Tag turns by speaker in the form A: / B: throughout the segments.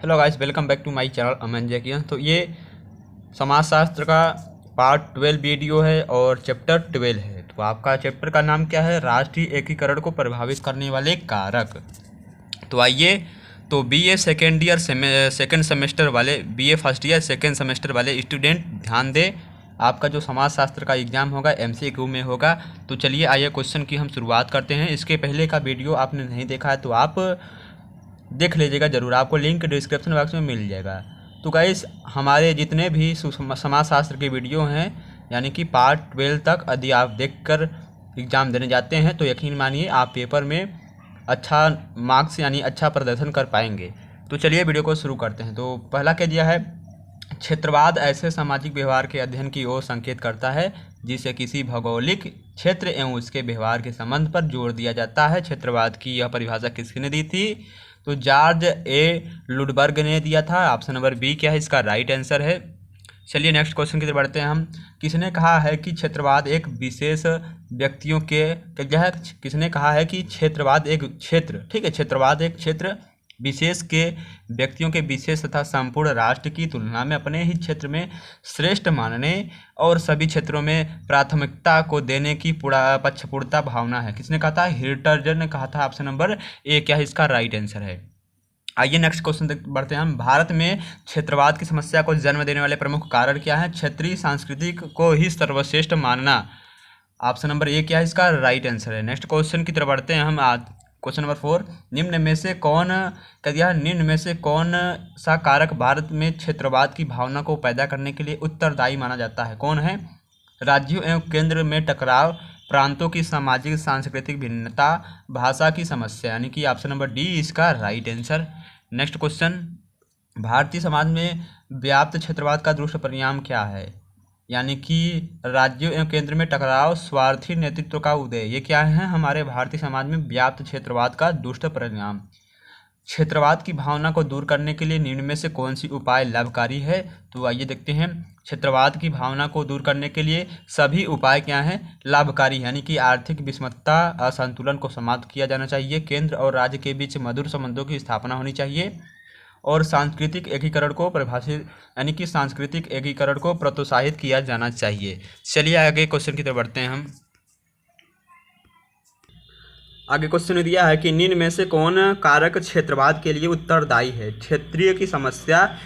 A: Hello guys, welcome back to my channel Aman Jakia. तो ये समाजशास्त्र का पार्ट 12 वीडियो है और चैप्टर 12 है। तो आपका चैप्टर का नाम क्या है? राष्ट्रीय एकीकरण को प्रभावित करने वाले कारक। तो आइए, तो BA second year second semester वाले, BA first year second semester वाले स्टूडेंट ध्यान दें। आपका जो समाजशास्त्र का एग्ज़ाम होगा MCQ में होगा। तो चलिए आइए क्वेश्चन की हम शुरुआत करते हैं। इसके पहले का वीडियो आपने नहीं देखा है तो आप देख लीजिएगा ज़रूर, आपको लिंक डिस्क्रिप्शन बॉक्स में मिल जाएगा। तो गाइस, हमारे जितने भी समाजशास्त्र के वीडियो हैं यानी कि पार्ट 12 तक यदि आप देखकर एग्ज़ाम देने जाते हैं तो यकीन मानिए आप पेपर में अच्छा मार्क्स यानी अच्छा प्रदर्शन कर पाएंगे। तो चलिए वीडियो को शुरू करते हैं। तो पहला क्या दिया है? क्षेत्रवाद ऐसे सामाजिक व्यवहार के अध्ययन की ओर संकेत करता है जिसे किसी भौगोलिक क्षेत्र एवं उसके व्यवहार के संबंध पर जोर दिया जाता है। क्षेत्रवाद की यह परिभाषा किसने दी थी? तो जॉर्ज ए लुडबर्ग ने दिया था। ऑप्शन नंबर बी क्या है इसका राइट आंसर है। चलिए नेक्स्ट क्वेश्चन की तरफ बढ़ते हैं हम। किसने कहा है कि क्षेत्रवाद एक विशेष व्यक्तियों के क्या है? किसने कहा है कि क्षेत्रवाद एक क्षेत्र, ठीक है, क्षेत्रवाद एक क्षेत्र विशेष के व्यक्तियों के विशेष तथा संपूर्ण राष्ट्र की तुलना में अपने ही क्षेत्र में श्रेष्ठ मानने और सभी क्षेत्रों में प्राथमिकता को देने की पक्षपूर्णता भावना है? किसने कहा था? हिटलर ने कहा था। ऑप्शन नंबर ए क्या है इसका राइट आंसर है। आइए नेक्स्ट क्वेश्चन बढ़ते हैं हम। भारत में क्षेत्रवाद की समस्या को जन्म देने वाले प्रमुख कारण क्या है? क्षेत्रीय संस्कृति को ही सर्वश्रेष्ठ मानना। ऑप्शन नंबर ए क्या है इसका राइट आंसर है। नेक्स्ट क्वेश्चन की तरफ बढ़ते हैं हम। क्वेश्चन नंबर 4, निम्न में से कौन सा कारक भारत में क्षेत्रवाद की भावना को पैदा करने के लिए उत्तरदायी माना जाता है? कौन है? राज्यों एवं केंद्र में टकराव, प्रांतों की सामाजिक सांस्कृतिक भिन्नता, भाषा की समस्या, यानी कि ऑप्शन नंबर डी इसका right answer. Next question, Bharatiya Samaj में व्याप्त क्षेत्रवाद का दुष्परिणाम क्या है? यानी कि राज्यों एवं केंद्र में टकराव, स्वार्थी नेतृत्व का उदय, ये क्या है हमारे भारतीय समाज में व्याप्त क्षेत्रवाद का दुष्ट परिणाम। क्षेत्रवाद की भावना को दूर करने के लिए निम्न में से कौन सी उपाय लाभकारी है? तो आइए देखते हैं। क्षेत्रवाद की भावना को दूर करने के लिए सभी उपाय क्या हैं? लाभकारी, यानी कि आर्थिक विषमता असंतुलन को समाप्त किया जाना चाहिए, केंद्र और राज्य के बीच मधुर संबंधों की स्थापना होनी चाहिए और सांस्कृतिक एकीकरण को यानी कि सांस्कृतिक एकीकरण को प्रोत्साहित किया जाना चाहिए। चलिए आगे क्वेश्चन की तरफ बढ़ते हैं हम। आगे क्वेश्चन दिया है कि निम्न में से कौन कारक क्षेत्रवाद के लिए उत्तरदायी है? क्षेत्रीय की समस्या,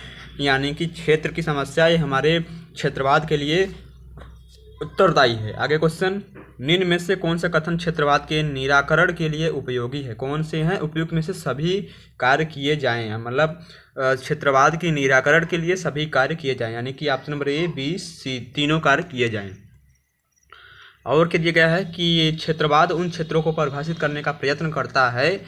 A: यानी कि क्षेत्र की समस्या, ये हमारे क्षेत्रवाद के लिए उत्तरदायी है। आगे क्वेश्चन, निम्न में से कौन सा कथन क्षेत्रवाद के निराकरण के लिए उपयोगी है? कौन से हैं? उपयुक्त में से सभी कार्य किए जाएं, मतलब क्षेत्रवाद के निराकरण के लिए सभी कार्य किए जाएं, यानी कि option number A B C तीनों कार्य किए जाएं। और क्या दिया गया है कि क्षेत्रवाद उन क्षेत्रों को परिभाषित करने का प्रयत्न करता है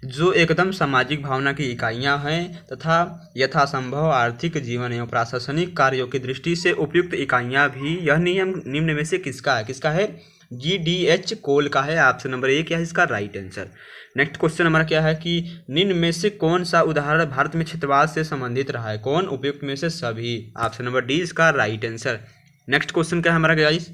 A: जो एकदम सामाजिक भावना की इकाइयां हैं तथा यथासंभव आर्थिक, जीवन एवं प्रशासनिक कार्यों की दृष्टि से उपयुक्त इकाइयां भी। यह नियम निम्न में से किसका है? किसका है? GDH कोल का है। ऑप्शन नंबर ए क्या है इसका राइट आंसर। नेक्स्ट क्वेश्चन हमारा क्या है कि निम्न में से कौन सा उदाहरण भारत में क्षेत्रवाद से संबंधित रहा है? कौन? उपयुक्त में से सभी। ऑप्शन नंबर डी इसका राइट आंसर। नेक्स्ट क्वेश्चन क्या है हमारा गाइस?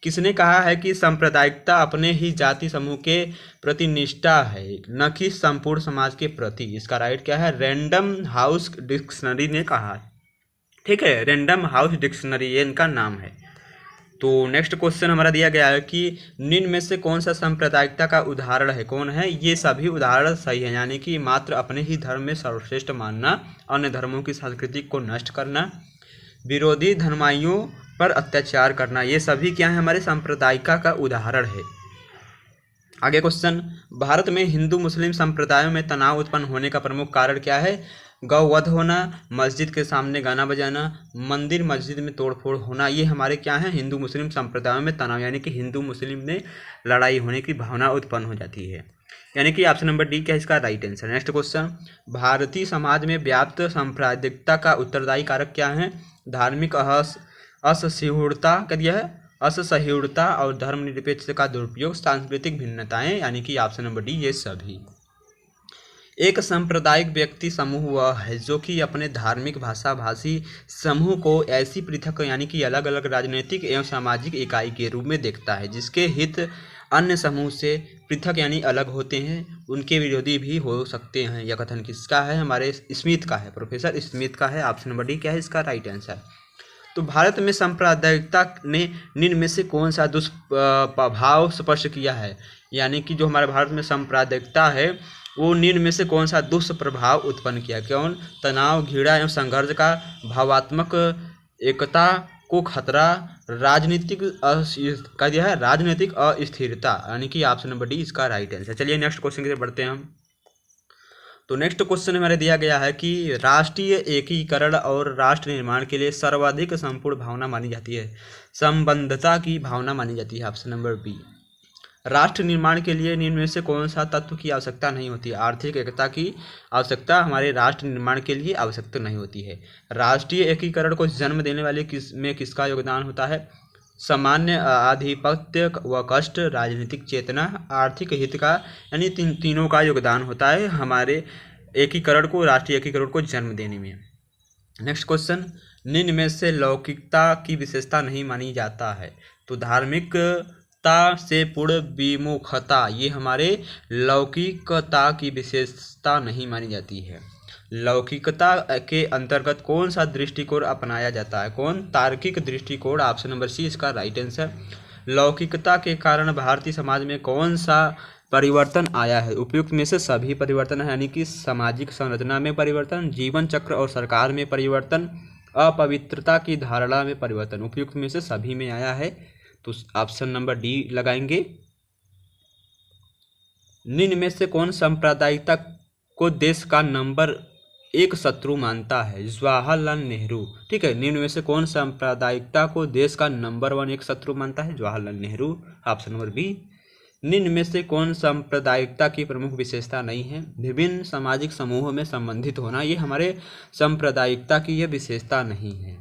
A: किसने कहा है कि सांप्रदायिकता अपने ही जाति समूह के प्रति निष्ठा है, न कि संपूर्ण समाज के प्रति? इसका राइट क्या है? रैंडम हाउस डिक्शनरी ने कहा, ठीक है, रैंडम हाउस डिक्शनरी ये इनका नाम है। तो नेक्स्ट क्वेश्चन हमारा दिया गया है कि निम्न में से कौन सा सांप्रदायिकता का उदाहरण है? कौन है? ये सभी उदाहरण सही है, यानी कि मात्र अपने ही धर्म में सर्वश्रेष्ठ मानना, अन्य धर्मों की संस्कृति को नष्ट करना, विरोधी धर्माइयों पर अत्याचार करना, ये सभी क्या है? हमारे सांप्रदायिकता का उदाहरण है। आगे क्वेश्चन, भारत में हिंदू मुस्लिम संप्रदायों में तनाव उत्पन्न होने का प्रमुख कारण क्या है? गौवध होना, मस्जिद के सामने गाना बजाना, मंदिर मस्जिद में तोड़फोड़ होना, ये हमारे क्या हैं? हिंदू मुस्लिम संप्रदायों में तनाव, यानी कि हिंदू मुस्लिम में लड़ाई होने की भावना उत्पन्न हो जाती है, यानी कि ऑप्शन नंबर डी क्या है इसका right answer. Next question, Bharatiya Samaj में व्याप्त सांप्रदायिकता का उत्तरदायी कारक क्या है? धार्मिक असहिष्णुता क्या दिया है? असहिष्णुता और धर्मनिरपेक्षता का दुरुपयोग, सांस्कृतिक भिन्नताएं, यानी कि ऑप्शन नंबर डी ये सभी। एक सांप्रदायिक व्यक्ति समूह वह है जो कि अपने धार्मिक, भाषा भाषी समूह को ऐसी पृथक, यानी कि अलग अलग राजनीतिक एवं सामाजिक इकाई के रूप में देखता है जिसके हित अन्य समूह से पृथक यानी अलग होते हैं, उनके विरोधी भी हो सकते हैं। यह कथन किसका है? हमारे स्मिथ का है, प्रोफेसर स्मिथ का है। ऑप्शन नंबर डी क्या है इसका राइट आंसर। तो भारत में सांप्रदायिकता ने निम्न में से कौन सा दुष्प्रभाव स्पष्ट किया है? यानी कि जो हमारे भारत में सांप्रदायिकता है वो निम्न में से कौन सा दुष्प्रभाव उत्पन्न किया? कौन? तनाव, घृणा एवं संघर्ष का, भावात्मक एकता को खतरा, राजनीतिक क्या दिया है? राजनीतिक अस्थिरता, यानी कि ऑप्शन नंबर डी इसका राइट आंसर। चलिए नेक्स्ट क्वेश्चन की तरफ बढ़ते हैं हम। तो नेक्स्ट क्वेश्चन हमारे दिया गया है कि राष्ट्रीय एकीकरण और राष्ट्र निर्माण के लिए सर्वाधिक संपूर्ण भावना मानी जाती है, संबद्धता की भावना मानी जाती है। Option number B. राष्ट्र निर्माण के लिए निम्न में से कौन सा तत्व की आवश्यकता नहीं होती? आर्थिक एकता की आवश्यकता हमारे राष्ट्र निर्माण के लिए आवश्यकता नहीं होती है। राष्ट्रीय एकीकरण को जन्म देने वाले किसका योगदान होता है? सामान्य आधिपत्य व कष्ट, राजनीतिक चेतना, आर्थिक हित का, यानी तीनों का योगदान होता है हमारे एकीकरण को, राष्ट्रीय एकीकरण को जन्म देने में। नेक्स्ट क्वेश्चन, निम्न में से लौकिकता की विशेषता नहीं मानी जाता है? तो धार्मिकता से पूर्ण विमुखता, ये हमारे लौकिकता की विशेषता नहीं मानी जाती है। लौकिकता के अंतर्गत कौन सा दृष्टिकोण अपनाया जाता है? कौन? तार्किक दृष्टिकोण। ऑप्शन नंबर सी इसका राइट आंसर। लौकिकता के कारण भारतीय समाज में कौन सा परिवर्तन आया है? उपयुक्त में से सभी परिवर्तन है, यानी कि सामाजिक संरचना में परिवर्तन, जीवन चक्र और सरकार में परिवर्तन, अपवित्रता की धारणा में परिवर्तन। उपयुक्त में से सभी में आया है, तो ऑप्शन नंबर डी लगाएंगे। निम्न में से कौन सांप्रदायिकता को देश का नंबर 1 शत्रु मानता है? जवाहरलाल नेहरू। ठीक है, निम्न में से कौन सांप्रदायिकता को देश का नंबर 1 एक शत्रु मानता है? Jawaharlal Nehru. Option number B. निम्न में से कौन सांप्रदायिकता की प्रमुख विशेषता नहीं है? विभिन्न सामाजिक समूहों में संबंधित होना, ये हमारे सांप्रदायिकता की यह विशेषता नहीं है।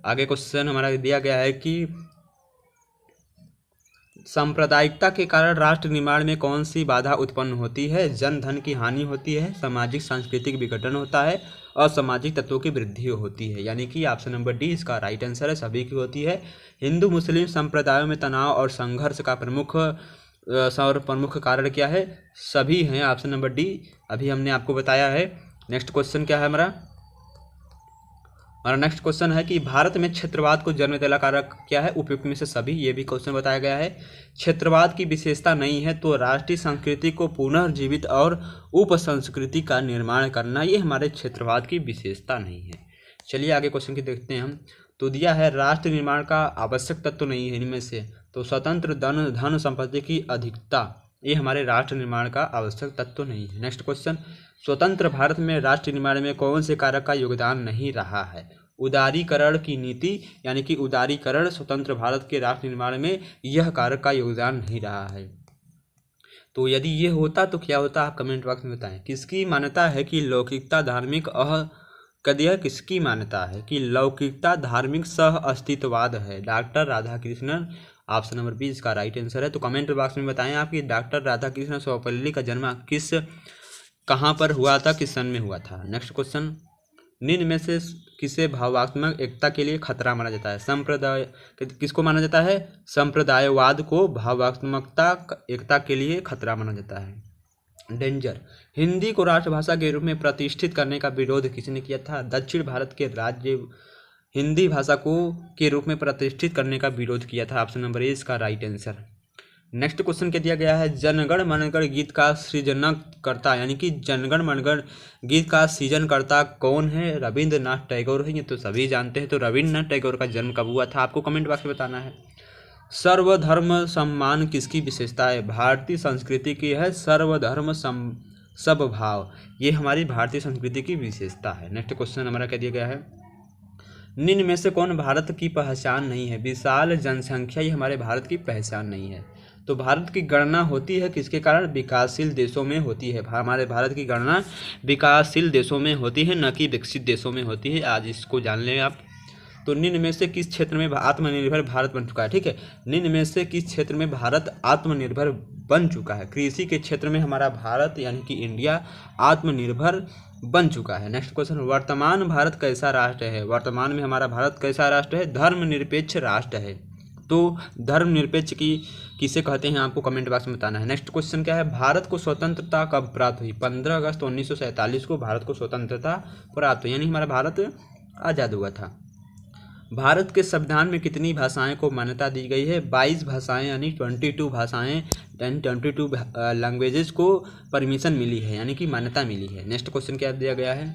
A: आगे क्वेश्चन हमारा दिया गया है कि सांप्रदायिकता के कारण राष्ट्र निर्माण में कौन सी बाधा उत्पन्न होती है? जन धन की हानि होती है, सामाजिक सांस्कृतिक विघटन होता है, और सामाजिक तत्वों की वृद्धि होती है, यानी कि ऑप्शन नंबर डी इसका राइट आंसर है, सभी की होती है। हिंदू मुस्लिम संप्रदायों में तनाव और संघर्ष का प्रमुख कारण क्या है? सभी हैं, ऑप्शन नंबर डी अभी हमने आपको बताया है। नेक्स्ट क्वेश्चन क्या है हमारा नेक्स्ट क्वेश्चन है कि भारत में क्षेत्रवाद को जन्म देने कारक क्या है? उपयुक्त में से सभी, ये भी क्वेश्चन बताया गया है। क्षेत्रवाद की विशेषता नहीं है तो राष्ट्रीय संस्कृति को पुनर्जीवित और उप संस्कृति का निर्माण करना, ये हमारे क्षेत्रवाद की विशेषता नहीं है। चलिए आगे क्वेश्चन की देखते हैं हम। तो दिया है राष्ट्र निर्माण का आवश्यक तत्व नहीं है इनमें से, तो स्वतंत्र धन संपत्ति की अधिकता, ये हमारे राष्ट्र निर्माण का आवश्यक तत्व नहीं है। नेक्स्ट क्वेश्चन, स्वतंत्र भारत में राष्ट्र निर्माण में कौन से कारक का योगदान नहीं रहा है? उदारीकरण की नीति, यानी कि उदारीकरण स्वतंत्र भारत के राष्ट्र निर्माण में यह कारक का योगदान नहीं रहा है। तो यदि ये होता तो क्या होता, आप कमेंट बॉक्स में बताएं। किसकी मान्यता है कि लौकिकता धार्मिक किसकी मान्यता है कि लौकिकता धार्मिक सह अस्तित्ववाद है? Doctor Radhakrishnan. Option number B इसका राइट आंसर है। तो कमेंट बॉक्स में बताएं आप कि डॉक्टर राधाकृष्णन सर्वपल्ली का जन्म कहाँ पर हुआ था, किस सन में हुआ था। नेक्स्ट क्वेश्चन, निम्न में से किसे भावात्मक एकता के लिए खतरा माना जाता है? संप्रदाय किसको माना जाता है? संप्रदायवाद को भावात्मकता एकता के लिए खतरा माना जाता है। डेंजर, हिंदी को राष्ट्रभाषा के रूप में प्रतिष्ठित करने का विरोध किसने किया था? दक्षिण भारत के राज्य हिंदी भाषा को के रूप में प्रतिष्ठित करने का विरोध किया था। ऑप्शन नंबर ए इसका राइट आंसर। नेक्स्ट क्वेश्चन क्या दिया गया है? जनगण मनगण गीत का सृजनकर्ता, यानी कि जनगण मनगण गीत का सृजनकर्ता कौन है? रविंद्रनाथ टैगोर है, ये तो सभी जानते हैं। तो रविंद्रनाथ टैगोर का जन्म कब हुआ था, आपको कमेंट बॉक्स में बताना है। सर्वधर्म सम्मान किसकी विशेषता है? भारतीय संस्कृति की है सर्वधर्म समभाव, ये हमारी भारतीय संस्कृति की विशेषता है। नेक्स्ट क्वेश्चन हमारा क्या दिया गया है? निम्न में से कौन भारत की पहचान नहीं है? विशाल जनसंख्या, ये हमारे भारत की पहचान नहीं है। तो भारत की गणना होती है किसके कारण? विकासशील देशों में होती है। हमारे भारत की गणना विकासशील देशों में होती है, न कि विकसित देशों में होती है। आज इसको जान लें आप। तो निम्न में से किस क्षेत्र में आत्मनिर्भर भारत बन चुका है? ठीक है, निम्न में से किस क्षेत्र में भारत आत्मनिर्भर बन चुका है? कृषि के क्षेत्र में हमारा भारत यानी कि इंडिया आत्मनिर्भर बन चुका है। नेक्स्ट क्वेश्चन, वर्तमान भारत कैसा राष्ट्र है? वर्तमान में हमारा भारत कैसा राष्ट्र है? धर्मनिरपेक्ष राष्ट्र है। तो धर्मनिरपेक्ष की किसे कहते हैं आपको कमेंट बॉक्स में बताना है। नेक्स्ट क्वेश्चन क्या है, भारत को स्वतंत्रता कब प्राप्त हुई? 15 अगस्त 1947 को भारत को स्वतंत्रता प्राप्त हुई, यानी हमारा भारत आज़ाद हुआ था। भारत के संविधान में कितनी भाषाएं को मान्यता दी गई है? 22 भाषाएं, यानी 22 भाषाएं, 22 लैंग्वेजेस को परमिशन मिली है, यानी कि मान्यता मिली है। नेक्स्ट क्वेश्चन क्या दिया गया है,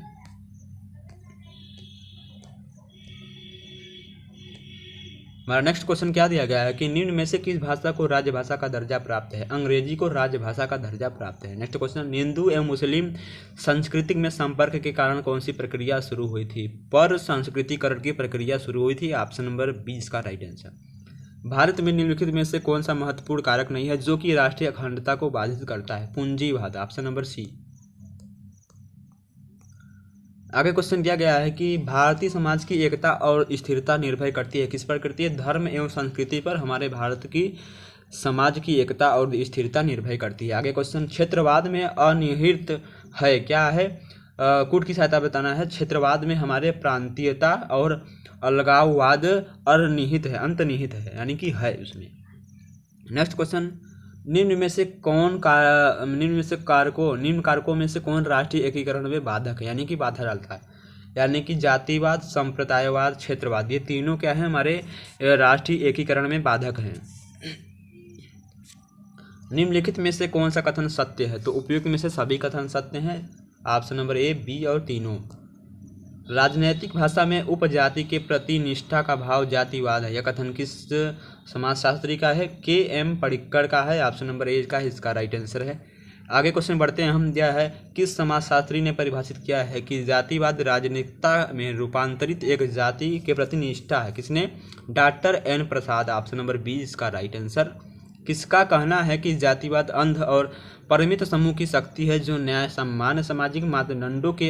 A: हमारा नेक्स्ट क्वेश्चन क्या दिया गया है कि निम्न में से किस भाषा को राजभाषा का दर्जा प्राप्त है? अंग्रेजी को राजभाषा का दर्जा प्राप्त है। नेक्स्ट क्वेश्चन, हिंदू एवं मुस्लिम संस्कृति में संपर्क के कारण कौन सी प्रक्रिया शुरू हुई थी? पर संस्कृतिकरण की प्रक्रिया शुरू हुई थी। ऑप्शन नंबर 20 का राइट आंसर। भारत में निम्नलिखित में से कौन सा महत्वपूर्ण कारक नहीं है जो कि राष्ट्रीय अखंडता को बाधित करता है? पूंजीवाद। Option number C. आगे क्वेश्चन दिया गया है कि भारतीय समाज की एकता और स्थिरता निर्भर करती है, किस पर करती है? धर्म एवं संस्कृति पर हमारे भारत की समाज की एकता और स्थिरता निर्भर करती है। आगे क्वेश्चन, क्षेत्रवाद में अनिहित है, क्या है? कूट की सहायता बताना है। क्षेत्रवाद में हमारे प्रांतीयता और अलगाववाद अनिहित है, अंतर्निहित है, यानी कि है उसमें। नेक्स्ट क्वेश्चन, निम्न कारकों में से कौन राष्ट्रीय एकीकरण में बाधक है, यानी कि बाधा डालता है? यानी कि जातिवाद, संप्रदायवाद, क्षेत्रवाद, ये तीनों क्या है हमारे राष्ट्रीय एकीकरण में बाधक हैं। निम्नलिखित में से कौन सा कथन सत्य है? तो उपयुक्त में से सभी कथन सत्य हैं। ऑप्शन नंबर ए, बी और तीनों। राजनैतिक भाषा में उपजाति के प्रति निष्ठा का भाव जातिवाद है, यह कथन किस समाजशास्त्री का है? के एम पडिक्कर का है। ऑप्शन नंबर ए का इसका राइट आंसर है। आगे क्वेश्चन बढ़ते हैं हम, दिया है किस समाजशास्त्री ने परिभाषित किया है कि जातिवाद राजनीतिकता में रूपांतरित एक जाति के प्रति निष्ठा है? किसने? डॉक्टर एन प्रसाद। ऑप्शन नंबर बी इसका राइट आंसर। किसका कहना है कि जातिवाद अंध और परिमित समूह की शक्ति है जो न्याय, सम्मान, सामाजिक मानदंडों के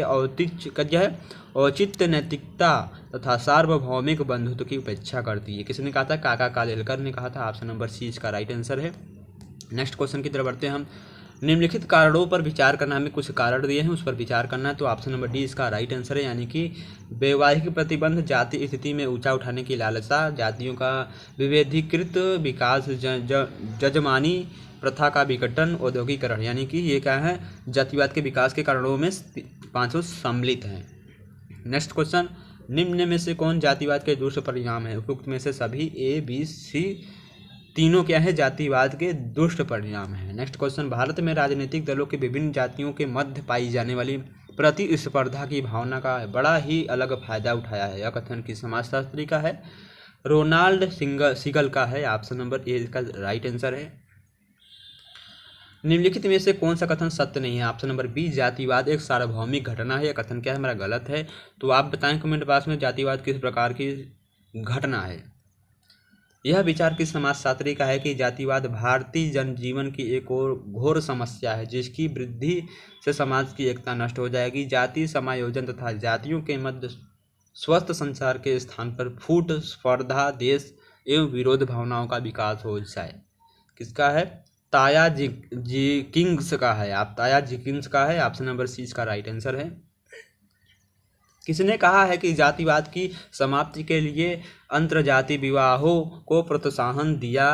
A: औचित्य, नैतिकता तथा सार्वभौमिक बंधुत्व की उपेक्षा करती है? किसने कहा था? काका कालेलकर ने कहा था। ऑप्शन नंबर सी इसका राइट आंसर है। नेक्स्ट क्वेश्चन की तरफ बढ़ते हैं हम। निम्नलिखित कारणों पर विचार करना, हमें कुछ कारण दिए हैं उस पर विचार करना है, तो ऑप्शन नंबर डी इसका राइट आंसर है, यानी कि वैवाहिक प्रतिबंध, जाति स्थिति में ऊंचा उठाने की लालसा, जातियों का विभेदीकृत विकास, जजमानी प्रथा का विघटन, औद्योगिकरण, यानी कि ये क्या है? जातिवाद के विकास के कारणों में 500 सम्मिलित हैं। नेक्स्ट क्वेश्चन, निम्न में से कौन जातिवाद के दुष्परिणाम है? उपयुक्त में से सभी, ए, बी, सी, तीनों क्या है? जातिवाद के दुष्ट परिणाम है। नेक्स्ट क्वेश्चन, भारत में राजनीतिक दलों के विभिन्न जातियों के मध्य पाई जाने वाली प्रतिस्पर्धा की भावना का बड़ा ही अलग फायदा उठाया है, यह कथन किस समाजशास्त्री का है? रोनाल्ड सीगल का है। ऑप्शन नंबर ए इसका राइट आंसर है। निम्नलिखित में से कौन सा कथन सत्य नहीं है? ऑप्शन नंबर बी, जातिवाद एक सार्वभौमिक घटना है, यह कथन क्या है हमारा? गलत है। तो आप बताएं कमेंट बॉक्स में, जातिवाद किस प्रकार की घटना है? यह विचार किस समाजशास्त्री का है कि जातिवाद भारतीय जनजीवन की एक और घोर समस्या है जिसकी वृद्धि से समाज की एकता नष्ट हो जाएगी। जाति समायोजन तथा जातियों के मध्य स्वस्थ संचार के स्थान पर फूट, स्पर्धा, देश एवं विरोध भावनाओं का विकास हो जाए। किसका है? ताया जिकिंस का है। ताया जिकिंस का है। ऑप्शन नंबर सी इसका राइट आंसर है। किसने कहा है कि जातिवाद की समाप्ति के लिए अंतरजातीय विवाहों को प्रोत्साहन दिया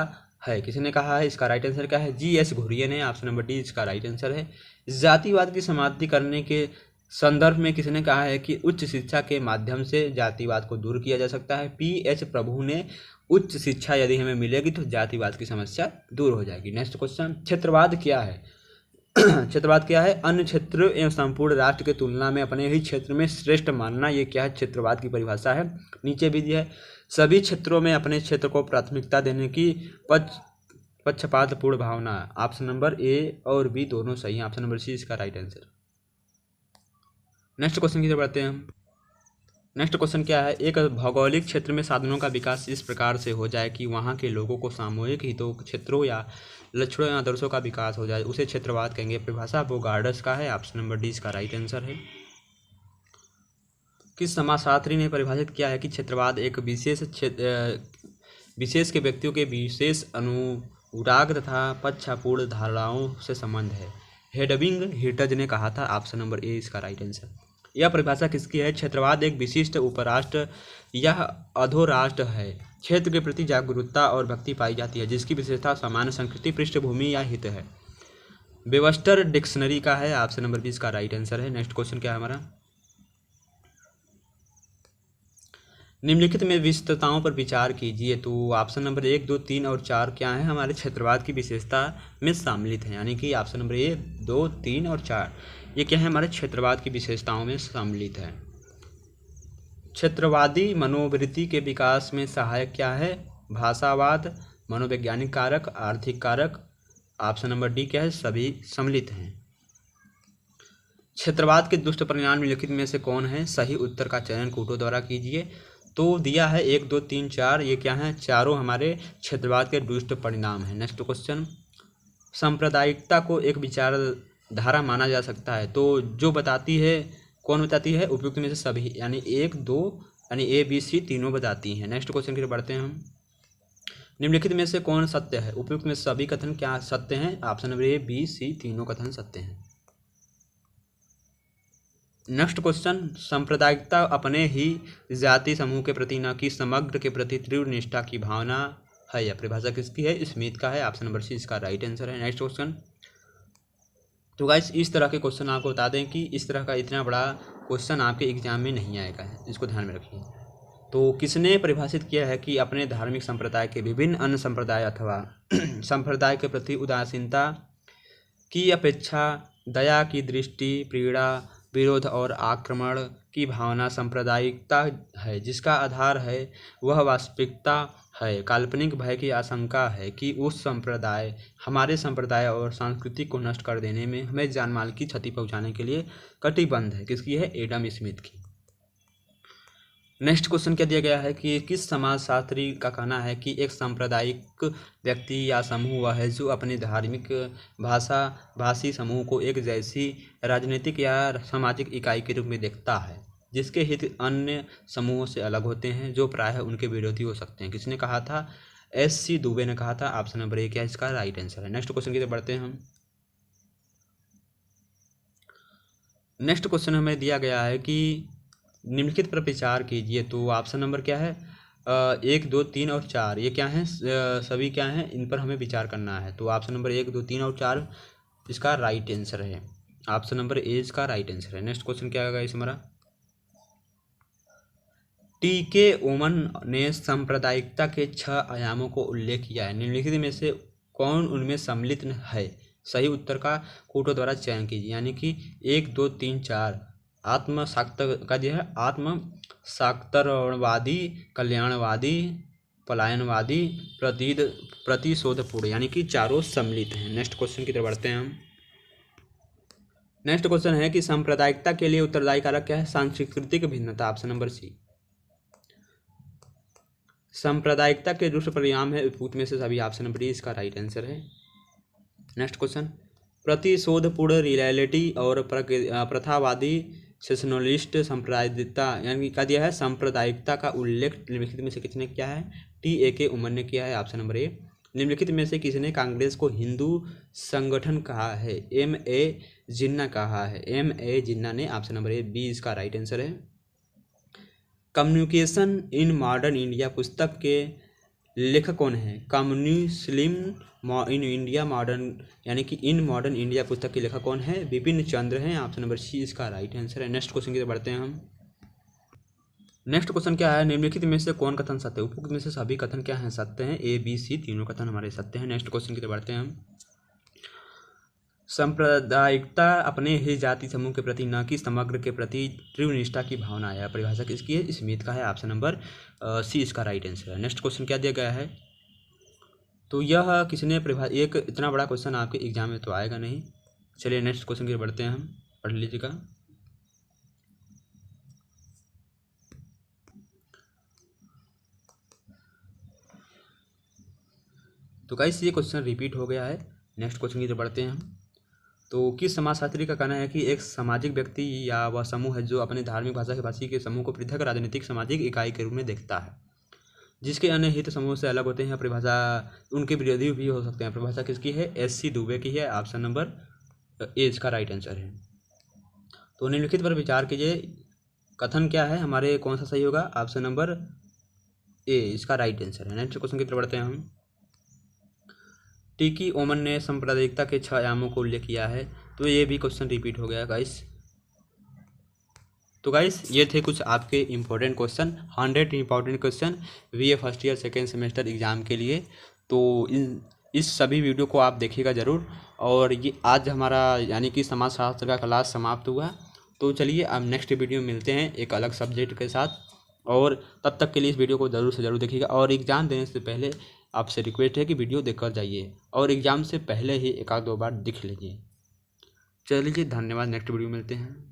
A: है? किसने कहा है? इसका राइट आंसर क्या है? जी.एस. घुरिये ने। ऑप्शन नंबर डी इसका राइट आंसर है। जातिवाद की समाप्ति करने के संदर्भ में किसने कहा है कि उच्च शिक्षा के माध्यम से जातिवाद को दूर किया जा सकता है? पी.एच. प्रभु ने। उच्च शिक्षा यदि हमें मिलेगी तो जातिवाद की समस्या दूर हो जाएगी। नेक्स्ट क्वेश्चन, क्षेत्रवाद क्या है? क्षेत्रवाद क्या है? अन्य क्षेत्र एवं संपूर्ण राष्ट्र की तुलना में अपने ही क्षेत्र में श्रेष्ठ मानना, ये क्या है? क्षेत्रवाद की परिभाषा है। नीचे भी दिया है, सभी क्षेत्रों में अपने क्षेत्र को प्राथमिकता देने की पक्षपातपूर्ण भावना। ऑप्शन नंबर ए और बी दोनों सही है। ऑप्शन नंबर सी इसका राइट आंसर। नेक्स्ट क्वेश्चन की तरफ बढ़ते हैं हम। नेक्स्ट क्वेश्चन क्या है? एक भौगोलिक क्षेत्र में साधनों का विकास इस प्रकार से हो जाए कि वहाँ के लोगों को सामूहिक हितों, क्षेत्रों या लक्ष्यों या आदर्शों का विकास हो जाए, उसे क्षेत्रवाद कहेंगे। परिभाषा बोगार्ड्स का है। ऑप्शन नंबर डी इसका राइट आंसर है। किस समाजशास्त्री ने परिभाषित किया है कि क्षेत्रवाद एक विशेष के व्यक्तियों के विशेष अनुराग तथा पक्षपूर्ण धारणाओं से संबंध है? हेडविग हिटज ने कहा था। ऑप्शन नंबर ए इसका राइट आंसर। यह परिभाषा किसकी है? क्षेत्रवाद एक विशिष्ट उपराष्ट्र या अधोराष्ट्र है। क्षेत्र के प्रति जागरूकता और भक्ति पाई जाती है, जिसकी विशेषता सामान्य संस्कृति, पृष्ठभूमि या हित है। वेबस्टर डिक्शनरी का है। ऑप्शन नंबर 20 का राइट आंसर है। नेक्स्ट क्वेश्चन क्या है हमारा? निम्नलिखित में विशेषताओं पर विचार कीजिए। तो ऑप्शन नंबर 1, 2, 3 और 4 क्या है? हमारे क्षेत्रवाद की विशेषता में सम्मिलित है। यानी कि ऑप्शन नंबर 1, 2, 3 और 4 ये क्या है? हमारे क्षेत्रवाद की विशेषताओं में सम्मिलित है। क्षेत्रवादी मनोवृत्ति के विकास में सहायक क्या है? भाषावाद, मनोवैज्ञानिक कारक, आर्थिक कारक। ऑप्शन नंबर डी क्या है? सभी सम्मिलित हैं। क्षेत्रवाद के दुष्ट परिणाम निम्नलिखित में से कौन है? सही उत्तर का चयन कूटों द्वारा कीजिए। तो दिया है 1, 2, 3, 4 ये क्या है? चारों हमारे क्षेत्रवाद के दुष्ट परिणाम हैं। नेक्स्ट क्वेश्चन, सांप्रदायिकता को एक विचारधारा माना जा सकता है। तो जो बताती है, कौन बताती है? उपयुक्त में से सभी, यानी 1, 2 यानी ए बी सी तीनों बताती हैं। नेक्स्ट क्वेश्चन की तरफ बढ़ते हैं हम। निम्नलिखित में से कौन सत्य है? उपयुक्त में सभी कथन क्या सत्य हैं? Option number A, B, C तीनों कथन सत्य हैं। नेक्स्ट क्वेश्चन, सांप्रदायिकता अपने ही जाति समूह के प्रति न कि समग्र के प्रति तीव्र निष्ठा की भावना है। यह परिभाषा किसकी है? स्मिथ का है। ऑप्शन नंबर सी इसका राइट आंसर है। नेक्स्ट क्वेश्चन, तो गाइस इस तरह के क्वेश्चन आपको बता दें कि इस तरह का इतना बड़ा क्वेश्चन आपके एग्जाम में नहीं आएगा है, इसको ध्यान में रखिए। तो किसने परिभाषित किया है कि अपने धार्मिक संप्रदाय के विभिन्न अन्य संप्रदाय अथवा संप्रदाय के प्रति उदासीनता की अपेक्षा दया की दृष्टि, पीड़ा, विरोध और आक्रमण की भावना सांप्रदायिकता है, जिसका आधार है वह वास्तविकता है। काल्पनिक भय की आशंका है कि उस संप्रदाय हमारे संप्रदाय और संस्कृति को नष्ट कर देने में हमें जानमाल की क्षति पहुंचाने के लिए कटिबद्ध है। किसकी है? एडम स्मिथ की। नेक्स्ट क्वेश्चन क्या दिया गया है कि किस समाजशास्त्री का कहना है कि एक सांप्रदायिक व्यक्ति या समूह वह है जो अपने धार्मिक, भाषी समूह को एक जैसी राजनीतिक या सामाजिक इकाई के रूप में देखता है, जिसके हित अन्य समूहों से अलग होते हैं, जो प्रायः उनके विरोधी हो सकते हैं। किसने कहा था? SC दुबे ने कहा था। ऑप्शन नंबर ए क्या इसका राइट आंसर है। नेक्स्ट क्वेश्चन की तरफ बढ़ते हैं हम। नेक्स्ट क्वेश्चन हमें दिया गया है कि निम्नलिखित पर विचार कीजिए। तो ऑप्शन नंबर क्या है? 1, 2, 3 और 4 ये क्या हैं? सभी क्या हैं? इन पर हमें विचार करना है। तो ऑप्शन नंबर 1, 2, 3 और 4 इसका राइट आंसर है। ऑप्शन नंबर ए इसका राइट आंसर है। नेक्स्ट क्वेश्चन क्या होगा इस हमारा? TK ओमन ने सांप्रदायिकता के 6 आयामों को उल्लेख किया है। निम्नलिखित में से कौन उनमें सम्मिलित है? सही उत्तर का कूटों द्वारा चयन कीजिए। यानी कि 1, 2, 3, 4 आत्म साक्षर का जो है आत्म साक्षरवादी, कल्याणवादी, पलायनवादी, प्रतिशोधपूर्ण, यानी कि चारों सम्मिलित हैं। नेक्स्ट क्वेश्चन की तरफ बढ़ते हैं हम। नेक्स्ट क्वेश्चन है कि सांप्रदायिकता के लिए उत्तरदायी कारक क्या है? सांस्कृतिक भिन्नता। Option number C. सांप्रदायिकता के दुष्ट परिणाम है उपयुक्त में से सभी। ऑप्शन नंबर डी इसका राइट आंसर है। नेक्स्ट क्वेश्चन, प्रतिशोधपूर्ण, रियलिटी और प्रथावादी, सेशनलिस्ट सांप्रदायिकता यानी क्या दिया है? सांप्रदायिकता का उल्लेख निम्नलिखित में से किसने किया है? TAK ओमन ने किया है। ऑप्शन नंबर ए। निम्नलिखित में से किसने कांग्रेस को हिंदू संगठन कहा है? MA जिन्ना कहा है। MA जिन्ना ने। ऑप्शन नंबर ए, बी इसका राइट आंसर है। कम्युनिकेशन इन मॉडर्न इंडिया पुस्तक के लेखक कौन है? कम्युनिस्लिम इन इंडिया मॉडर्न यानी कि इन मॉडर्न इंडिया पुस्तक के लेखक कौन है? विपिन चंद्र हैं। ऑप्शन नंबर सी इसका राइट आंसर है। नेक्स्ट क्वेश्चन की तरफ बढ़ते हैं हम। नेक्स्ट क्वेश्चन क्या है? निम्नलिखित में से कौन कथन सत्य है? उपयुक्त में से सभी कथन क्या हैं? सत्य हैं। A, B, C तीनों कथन हमारे सत्य हैं। नेक्स्ट क्वेश्चन की तरफ बढ़ते हैं हम। सांप्रदायिकता अपने ही जाति समूह के प्रति न कि समग्र के प्रति तीव्र निष्ठा की भावना है। परिभाषा किसकी है? स्मिथ का है। ऑप्शन नंबर सी इसका राइट आंसर है। नेक्स्ट क्वेश्चन क्या दिया गया है? तो यह किसने एक इतना बड़ा क्वेश्चन आपके एग्जाम में तो आएगा नहीं। चलिए नेक्स्ट क्वेश्चन की बढ़ते हैं हम, पढ़ लीजिएगा। तो गाइस ये क्वेश्चन रिपीट हो गया है। नेक्स्ट क्वेश्चन की तरफ बढ़ते हैं हम। तो किस समाजशास्त्री का कहना है कि एक सामाजिक व्यक्ति या वह समूह है जो अपने धार्मिक भाषा के भाषी के समूह को पृथक राजनीतिक सामाजिक इकाई के रूप में देखता है, जिसके अन्य हित समूह से अलग होते हैं। परिभाषा उनके विरोधी भी हो सकते हैं। परिभाषा किसकी है? SC दुबे की है। ऑप्शन नंबर ए इसका राइट आंसर है। तो निम्नलिखित पर विचार कीजिए। कथन क्या है हमारे, कौन सा सही होगा? ऑप्शन नंबर ए इसका राइट आंसर है। नेक्स्ट क्वेश्चन की तरफ बढ़ते हैं हम। टी.की. ओमन ने सांप्रदायिकता के 6 आयामों को उल्लेख किया है। तो ये भी क्वेश्चन रिपीट हो गया गाइस। तो गाइस ये थे कुछ आपके important question, 100 important question BA first year second semester exam के लिए। तो इस सभी वीडियो को आप देखिएगा ज़रूर। और ये आज हमारा यानी कि समाजशास्त्र का क्लास समाप्त हुआ। तो चलिए अब नेक्स्ट वीडियो में मिलते हैं एक अलग सब्जेक्ट के साथ। और तब तक के लिए इस वीडियो को ज़रूर से ज़रूर देखिएगा। और एग्ज़ाम देने से पहले आपसे रिक्वेस्ट है कि वीडियो देखकर जाइए और एग्ज़ाम से पहले ही एक आध दो बार दिख लीजिए। चलिए धन्यवाद, नेक्स्ट वीडियो में मिलते हैं।